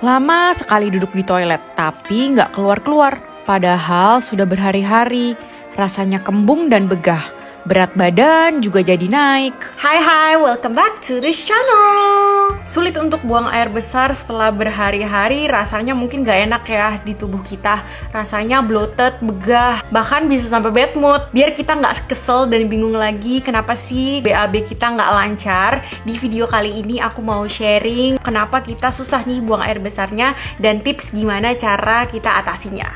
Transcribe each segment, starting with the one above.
Lama sekali duduk di toilet, tapi nggak keluar-keluar. Padahal sudah berhari-hari, rasanya kembung dan begah. Berat badan juga jadi naik. Hai, welcome back to this channel. Sulit untuk buang air besar setelah berhari-hari, rasanya mungkin gak enak ya di tubuh kita. Rasanya bloated, begah, bahkan bisa sampai bad mood. Biar kita gak kesel dan bingung lagi kenapa sih BAB kita gak lancar. Di video kali ini aku mau sharing kenapa kita susah nih buang air besarnya dan tips gimana cara kita atasinya.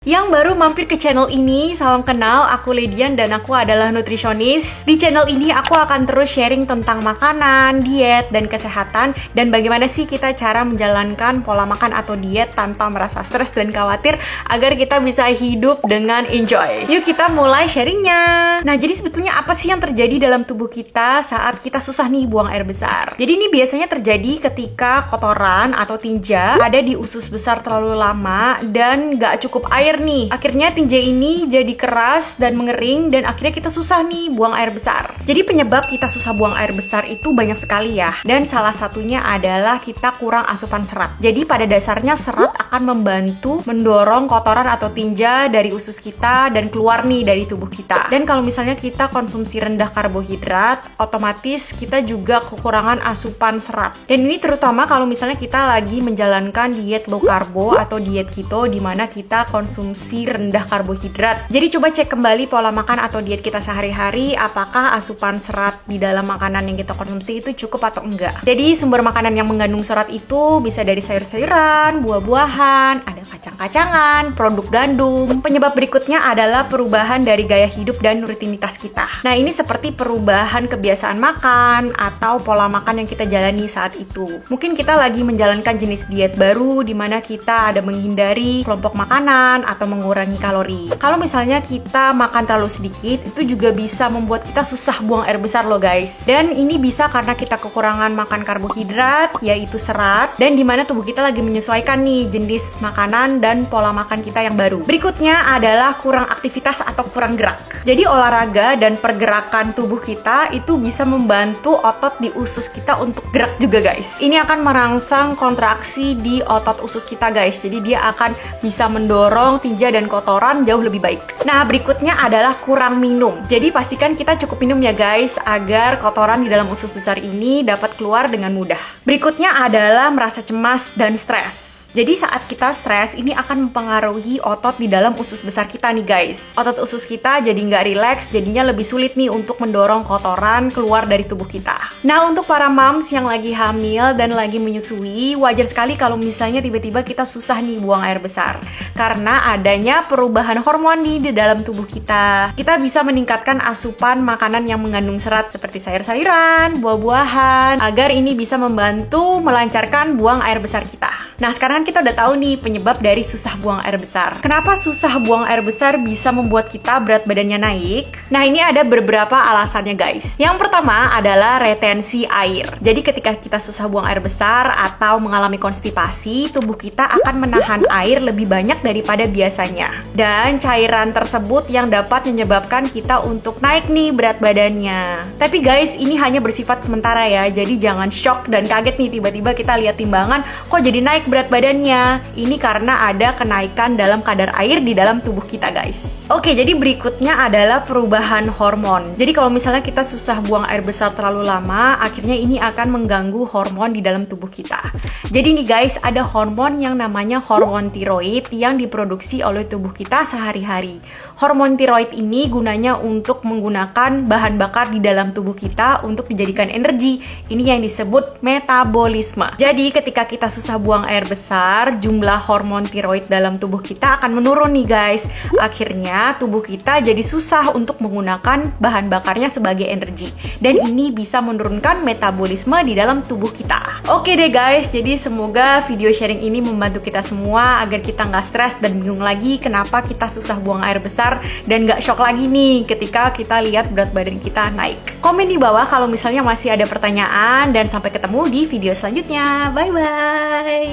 Yang baru mampir ke channel ini, salam kenal, aku Ledian dan aku adalah nutrisionis. Di channel ini aku akan terus sharing tentang makanan, diet, dan kesehatan, dan bagaimana sih kita cara menjalankan pola makan atau diet tanpa merasa stres dan khawatir agar kita bisa hidup dengan enjoy. Yuk kita mulai sharingnya. Nah, jadi sebetulnya apa sih yang terjadi dalam tubuh kita saat kita susah nih buang air besar? Jadi ini biasanya terjadi ketika kotoran atau tinja ada di usus besar terlalu lama dan gak cukup air nih. Akhirnya tinja ini jadi keras dan mengering dan akhirnya kita susah nih buang air besar. Jadi penyebab kita susah buang air besar itu banyak sekali ya. Dan salah satunya adalah kita kurang asupan serat. Jadi pada dasarnya serat akan membantu mendorong kotoran atau tinja dari usus kita dan keluar nih dari tubuh kita. Dan kalau misalnya kita konsumsi rendah karbohidrat, otomatis kita juga kekurangan asupan serat. Dan ini terutama kalau misalnya kita lagi menjalankan diet low karbo atau diet keto di mana kita konsumsi rendah karbohidrat. Jadi coba cek kembali pola makan atau diet kita sehari-hari, apakah asupan serat di dalam makanan yang kita konsumsi itu cukup atau enggak. Jadi sumber makanan yang mengandung serat itu bisa dari sayur-sayuran, buah-buahan, ada kacang-kacangan, produk gandum. Penyebab berikutnya adalah perubahan dari gaya hidup dan rutinitas kita. Nah, ini seperti perubahan kebiasaan makan atau pola makan yang kita jalani saat itu. Mungkin kita lagi menjalankan jenis diet baru di mana kita ada menghindari kelompok makanan atau mengurangi kalori. Kalau misalnya kita makan terlalu sedikit, itu juga bisa membuat kita susah buang air besar loh guys. Dan ini bisa karena kita kekurangan makan karbohidrat, yaitu serat, dan dimana tubuh kita lagi menyesuaikan nih jenis makanan dan pola makan kita yang baru. Berikutnya adalah kurang aktivitas atau kurang gerak. Jadi olahraga dan pergerakan tubuh kita itu bisa membantu otot di usus kita untuk gerak juga guys. Ini akan merangsang kontraksi di otot usus kita guys. Jadi dia akan bisa mendorong tinja dan kotoran jauh lebih baik. Nah, berikutnya adalah kurang minum. Jadi pastikan kita cukup minum ya guys, agar kotoran di dalam usus besar ini dapat keluar dengan mudah. Berikutnya adalah merasa cemas dan stres. Jadi saat kita stres, ini akan mempengaruhi otot di dalam usus besar kita nih guys. Otot usus kita jadi nggak rileks, jadinya lebih sulit nih untuk mendorong kotoran keluar dari tubuh kita. Nah, untuk para moms yang lagi hamil dan lagi menyusui, wajar sekali kalau misalnya tiba-tiba kita susah nih buang air besar. Karena adanya perubahan hormon nih di dalam tubuh kita. Kita bisa meningkatkan asupan makanan yang mengandung serat seperti sayur-sayuran, buah-buahan, agar ini bisa membantu melancarkan buang air besar kita. Nah, sekarang kita udah tahu nih penyebab dari susah buang air besar. Kenapa susah buang air besar bisa membuat kita berat badannya naik? Nah, ini ada beberapa alasannya guys. Yang pertama adalah retensi air. Jadi ketika kita susah buang air besar atau mengalami konstipasi, tubuh kita akan menahan air lebih banyak daripada biasanya. Dan cairan tersebut yang dapat menyebabkan kita untuk naik nih berat badannya. Tapi guys, ini hanya bersifat sementara ya. Jadi jangan shock dan kaget nih tiba-tiba kita lihat timbangan kok jadi naik berat badannya. Ini karena ada kenaikan dalam kadar air di dalam tubuh kita guys. Oke, jadi berikutnya adalah perubahan hormon. Jadi kalau misalnya kita susah buang air besar terlalu lama, akhirnya ini akan mengganggu hormon di dalam tubuh kita. Jadi nih guys, ada hormon yang namanya hormon tiroid yang diproduksi oleh tubuh kita sehari-hari. Hormon tiroid ini gunanya untuk menggunakan bahan bakar di dalam tubuh kita untuk dijadikan energi. Ini yang disebut metabolisme. Jadi ketika kita susah buang air besar, jumlah hormon tiroid dalam tubuh kita akan menurun nih guys. Akhirnya tubuh kita jadi susah untuk menggunakan bahan bakarnya sebagai energi. Dan ini bisa menurunkan metabolisme di dalam tubuh kita. Oke deh guys, jadi semoga video sharing ini membantu kita semua agar kita nggak stres dan bingung lagi kenapa kita susah buang air besar dan nggak shock lagi nih ketika kita lihat berat badan kita naik. Komen di bawah kalau misalnya masih ada pertanyaan dan sampai ketemu di video selanjutnya. Bye bye.